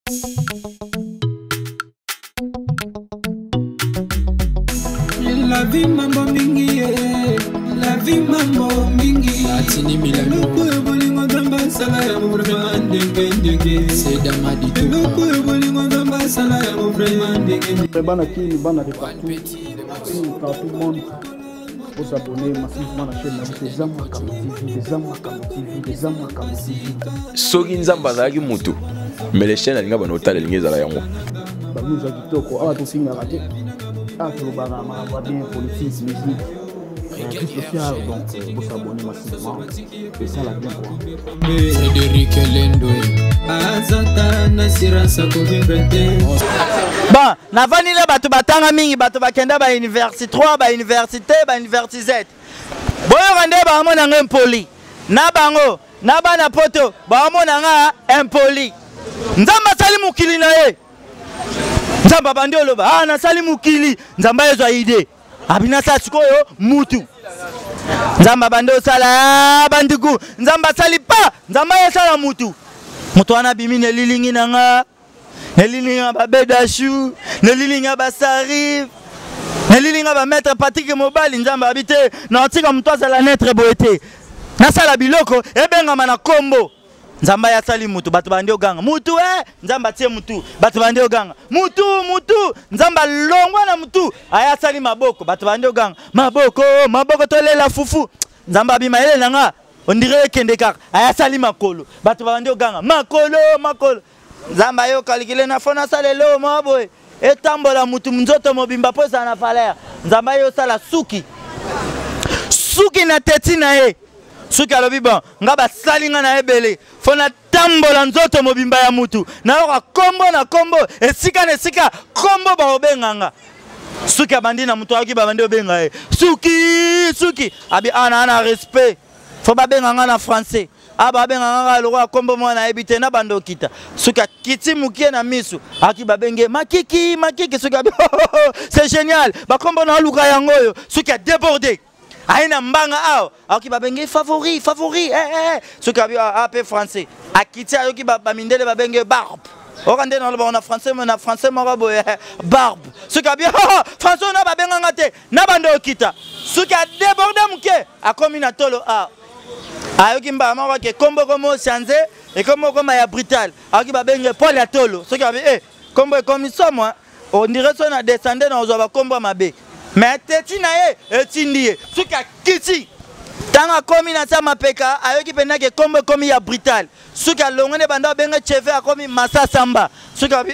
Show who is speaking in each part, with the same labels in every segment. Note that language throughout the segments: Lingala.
Speaker 1: La vie mambo mingi, la vie mambo mingi. Atini milano. Loko bolingo damba sala ya vraiment ndenge. C'est damadi tout. Loko bolingo damba sala ya vraiment ndenge.
Speaker 2: Bana kini bana de partout. Tout le monde. Pour s'abonner massivement à la chaîne des Zama Kamo TV, des Zama Kamo TV, des Zama Kamo TV.
Speaker 3: Soki nzamba zaki mutu. Mais les chaînes alinga bana otale lingi zala yango.
Speaker 2: Ba nous a kitoko awa to singa raté. Ah to bana ma va bien politique musique. Tout social donc pour s'abonner massivement. Et ça la bien quoi.
Speaker 1: Frédéric Lendoé. Azata nasira sa kovibrete.
Speaker 4: Bon, navani le bato batanga mingi bato bakenda ba université 3 ba université ba université Z. Boyo rande ba mona ngempoli. Na bango, na bana poto ba mona nga impoli. Nzamba sali mukili na ye. Nzamba bandio loba na sali mukili. Nzamba yezo ide. Abina sa sikoyo mutu. Nzamba bandio sala bandiku. Nzamba sali pa. Nzamba yezo sala mutu. Mutu wana bimine lilingi na nga. Nelilinga ba bedashu, nelilinga ba sarif, nelilinga ba maître Patrick Mobali nzamba habité na otika mtwaza la netre boete. Na sala biloko ebenga mana kombo. Nzamba ya sali mutu batu bandi oganga. Mutu nzamba tie mutu batu bandi oganga. Mutu nzamba longwa na mutu aya sali maboko batu bandi oganga. Maboko tolela fufu. Nzamba bima ele nanga on dirait kendeka aya sali makolo batu bandi oganga. Makolo Nzamba yo kalikile na fona salelo maboy etambola mutu mzoto mobimba poza na valeur. Nzamba yo sala suki na teti na ye suki alobi bon ngaba salinga na ebele fona tambola nzoto mobimba ya mutu na yo kombo esika kombo ba obenganga suki abandi na mutu aki babandi obenga ye suki abi ana respect fo babenganga na français. Aba benga ngalo kombo mwana ebite na bando kita suka kiti mukie na misu aki babenge makiki suka c'est génial ba kombo na luka yangoyo suka débordé aina mbanga ao aki babenge favori suka AP français akiti ayoki babindele babenge barbe okande na ba na français mo babo barbe suka français na babenga ngate na bando kita suka débordé mukie akomi na tolo ayoki mba mama ke kombo komo chanze et kombo koma ya brutal ayoki babenge Paul ya tolo soki abi kombo ekomi somo on dirait son a descendre na ozwa kombo mabe mais teti na ye etindi ye soki kiti tanga komi na sama peka ayoki pena ke kombo komi ya brutal soki alongone banda benga cheve akomi Massa Samba soki abi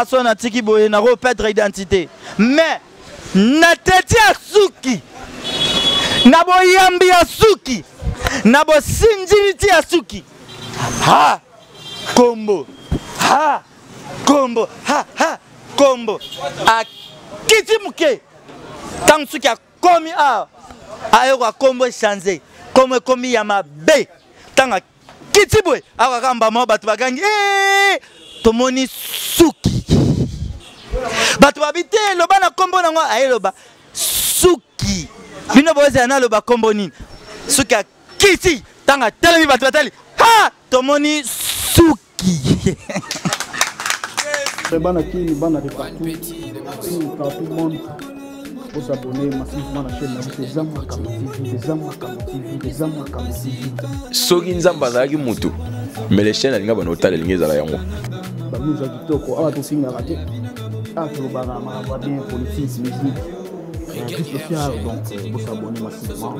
Speaker 4: son a tiki boye na ko perdre identité mais na teti ya suki na boyambi ya suki Nabo sinjiti ya suki kombo a kiti muke tang suki a komi ayo kwa kombo chanze komi ya mabe tanga kiti boy awa kamba mo batu bagangi tomoni suki batu babite loba na kombo nango ayeloba suki bino boze na loba kombo nini suki kiti tanga telemi batu batali tomoni suki.
Speaker 2: Bana kini bana de partout. Tout le monde. Pour s'abonner massivement à la chaîne des Zama Kamo TV, des Zama Kamo TV, des Zama Kamo TV.
Speaker 3: Soki nzamba zaki mutu. Mais les chaînes alinga bana otale lingi zala yango.
Speaker 2: Ba nous a kitoko awa to singa raté. To bana ma va bien politique musique. Tout social donc pour s'abonner massivement.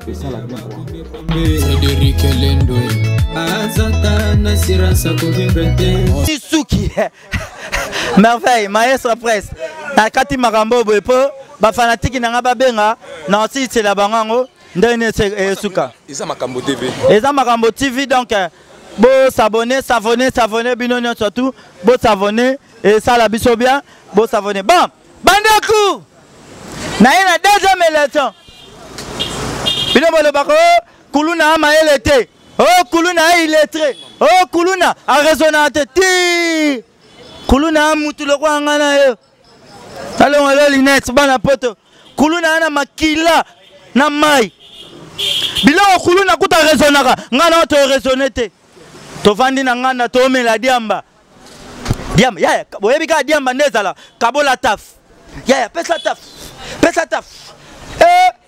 Speaker 2: Et ça la bien quoi.
Speaker 1: Frédéric Lendoé. Azata nasira sa kovibrete.
Speaker 4: Suki. Merveille, maestro presse. Na kati makambo boepo ba fanatique na ngaba benga na aussi c'est la bango ndene suka.
Speaker 3: Eza Makambo TV.
Speaker 4: Eza Makambo TV donc bo s'abonner binonyo surtout bo s'abonner et ça la biso bien bo s'abonner. Bon, bandeku. Na ina deuxième élection. Bino bolo bako kuluna ama elete. Oh kuluna illettré. Oh kuluna a raisonnate ti. Kuluna mutu lo kwa ngana yo. Talon alo linette bana poto. Kuluna ana makila na mai. Bilo kuluna kuta raisonnaka ngana to raisonnete. To vandi na ngana to meladi amba. Diamba, ya, boyebi ka diamba ndezala, kabola taf. Ya, pesa taf. Pesa taf.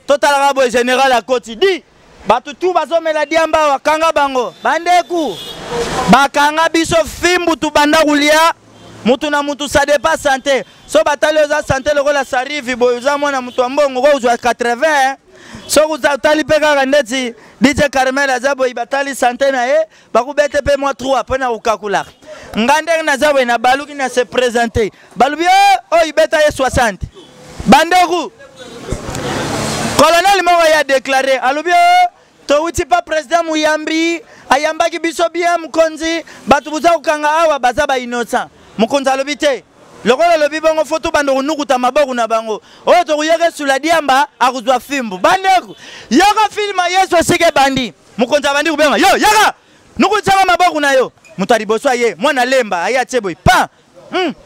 Speaker 4: Total rabo général à Koti di. Batu tu bazomela diamba wakanga bango. Bandeku. Bakanga biso fimbu tu banda kulia. Mutu na mutu ça dépasse santé. So batali oza santé lokola sarivi boy oza mwana mutu ambongo ko uzwa 80. So uzatali peka kandeti DJ Carmel azabo ibatali santé na ye bakubete pe moi 3 pona ukakula. Ngande na zabo na baluki na se présenter. Balubi oh ibeta ye 60. Bandeku. Colonel Moro a déclaré alobio to uti pa président Muyambi ayambaki biso bien mukonzi batu buza ukanga awa bazaba innocent. Mukonzi alobite lokola lobi bongo foto bando nukuta maboku na bango oyo to kuyeke sula diamba akuzwa fimbu bandeko yaka filma Yesu sike bandi mukonzi abandi kubenga yo yaka nukuta maboku na yo mutari boswa ye mwana lemba aya cheboy pa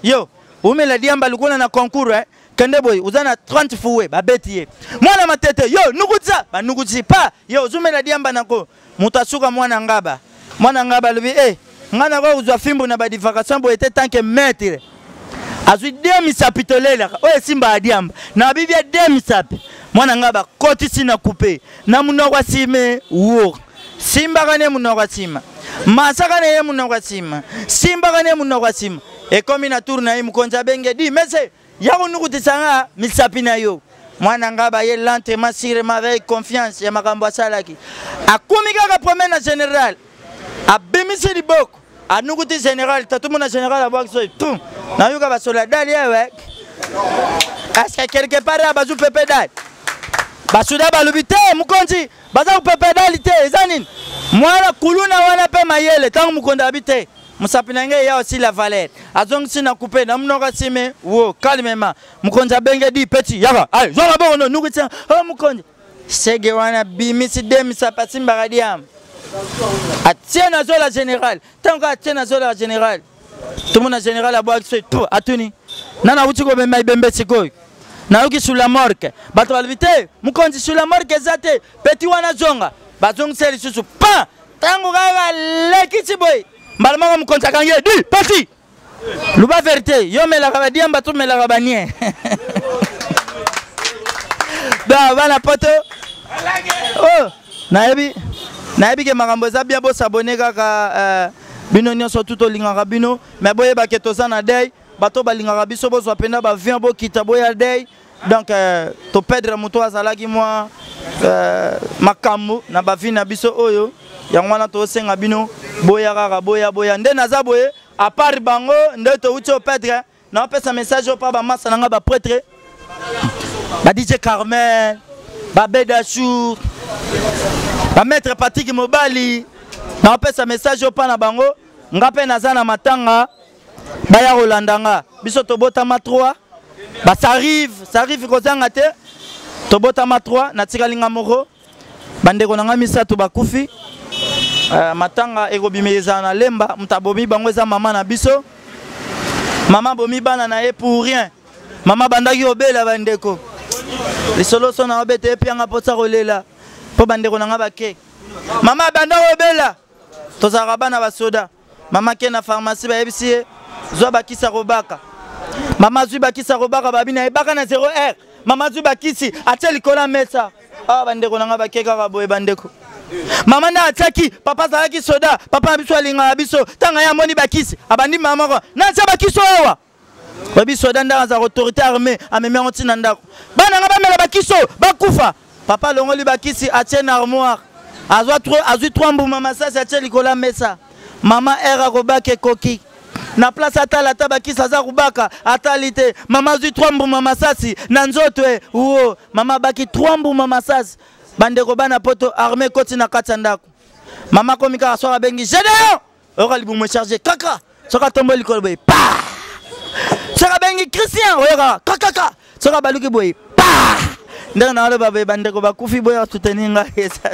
Speaker 4: yo umela diamba lukuna na concours kende boy uzana 30 fuwe babeti ye mwana matete yo nukuta ba nukuti pa yo uzumela diamba nako mutasuka mwana ngaba lobi ngana ko uzwa fimbu na badivacation bo était tant que maître azui demi sapitolela oye simba adiamba na bibia demi sapi mwana ngaba koti sina couper na munokwa sime wo simba kane munokwa sima masaka ne munokwa sima simba kane munokwa sima e komi na tour na imukonza benge di mese yako nukutisanga misapi na yo mwana ngaba ye lentement sirement avec confiance ya makambo asalaki akumi kaka premier na général abimisi liboko anukuti général tatumuna général abwakso tout na yuka ba soldat yewe est-ce que quelque part abazu pepe dal basuda balubite mukonzi baza pepe dalite ezanini mwana kuluna wana pe mayele tangu mukonda habite musapinange ya aussi la valeur azong sina couper na mnoka sime wo calmement mukonza benge di petit yaka ay zonga bono nukuti oh mukonzi sege wana bimisi demisa pasimba radiam atiena zola général tant que atiena zola général tout le monde général a boire tout atuni nana uti ko bemba ibembe sikoy na uki sur la morgue bato balvite mukonzi sur la morgue zate petit wana zonga bazong seli susu pa tango kaka lekiti boy mbalama ko mukonzi kange di petit luba vérité yo mela ka diamba to mela ka banie da bana poto oh naebi ke makambo za bien bo s'abonner kaka bino nyonso tuto lingaka bino mais boye ba ke toza na day bato balingaka biso bo penda ba vient bo kita boya day donc to perdre muto azalaki moi makambo na ba vina biso oyo yango wana to senga bino boya kaka boya nde naza boye à part bango nde to uti o perdre na pesa message o pa ba massa nanga ba prêtre ba DJ Carmel ba Bedachou ba maître Patrick Mobali na pesa message au pana bango ngape nazana matanga baya rolandanga biso tobota ma 3 ba ça arrive kozanga te tobota ma 3 na tikalinga moko bandeko nanga misato bakufi matanga ekobimeza na lemba mutabomi bango eza mama na biso mama bomi bana na ye pour rien mama bandaki obela bandeko lisolo sona obete epianga posa kolela po bandeko nanga bake mama banda obela tozaka bana basoda mama ke na pharmacie ba yebisi zo bakisa robaka mama zui bakisa robaka babina ebaka na 0R mama zui bakisi ateli kola mesa bandeko nanga bake kaka boye bandeko mama na ataki papa zalaki soda papa biso alinga biso tanga ya moni bakisi abandi mama ko na tsa bakiso awa babi soda ndanga za autorité armée amemi onti na ndako bana nga bamela bakiso bakufa papa longoli bakisi atie na armoire azui 3 mbuma masasi atie likola mesa mama era kobake koki na place atala tabakisi aza kubaka atali te mama azui 3 mbuma masasi na nzoto uo mama baki 3 mbuma masasi bandeko bana poto armée koti na kati ndako mama komika aswaka bengi Gédéon oka libumo charger kaka soka tombo likolo boy pa soka bengi Christian oyoka kaka soka baluki boy pa ndanga na wale babe bandeko bakufi boya tuteninga esa.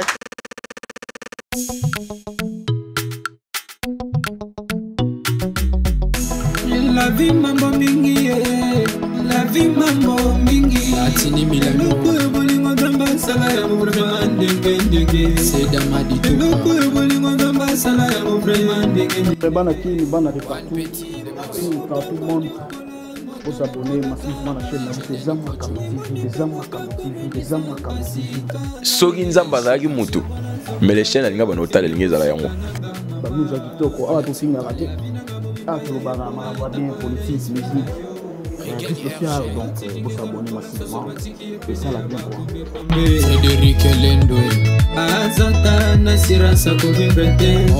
Speaker 1: La vie mambo mingi la vie mambo mingi atini milano ko bolingo gamba sala ya murma ndenge c'est damadi to ko bolingo gamba basala yango vraiment ndenge
Speaker 2: bana kini bana de partout tout le monde vous abonner massivement à la chaîne des Amakam TV, des Amakam TV, des Amakam TV.
Speaker 3: Soki nzamba zaki mutu mais les chaînes alinga bana otala lingi zala yango
Speaker 2: ba nous a kitoko awa to singa raté ah to bana ma bien politique musique tout social donc vous abonner massivement et ça la bien quoi
Speaker 1: Frédéric Lendo Azata Nasira Sakovi Brete